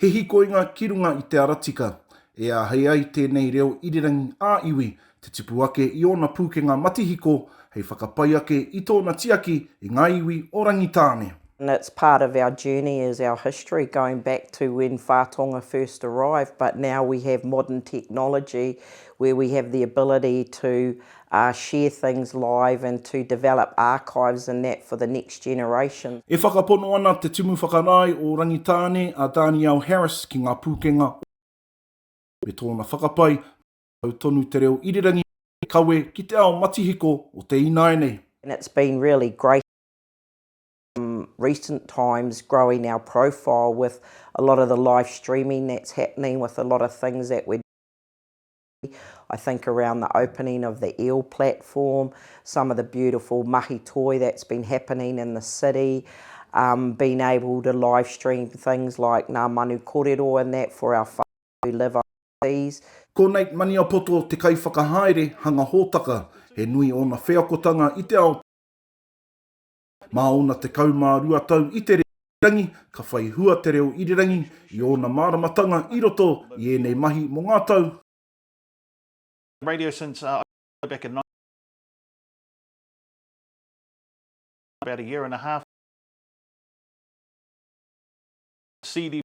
He hikoinga ki runga I te aratika, e a hei ai tēnei reo irirangi a iwi, te tipu ake I ona pūkenga matihiko, hei whakapai ake I tōna tiaki I ngā iwi o Rangitāne. And it's part of our journey is our history going back to when whātonga first arrived, but now we have modern technology where we have the ability to share things live and to develop archives and that for the next generation. E whakapono ana te tumu whakarai o Rangitāne a Daniel Harris ki ngā pūkenga me tōna whakapai au tonu te reo irirangi kawe ki te ao matihiko o te ēnei. And it's been really great recent times growing our profile with a lot of the live streaming that's happening with a lot of things that we're doing. I think around the opening of the eel platform, some of the beautiful mahi toi that's been happening in the city, being able to live stream things like ngā manu kōrero and that for our whai who live overseas. Ko nei mania poto te kai whakahaere hanga hōtaka, he nui o na wheakotanga I te ao. Mā ona te kaumārua tau I te reo irirangi, ka whai hua te reo irirangi I ona māramatanga I roto I ēnei mahi mo ngā tau. Radio since back in about a year and a half. CD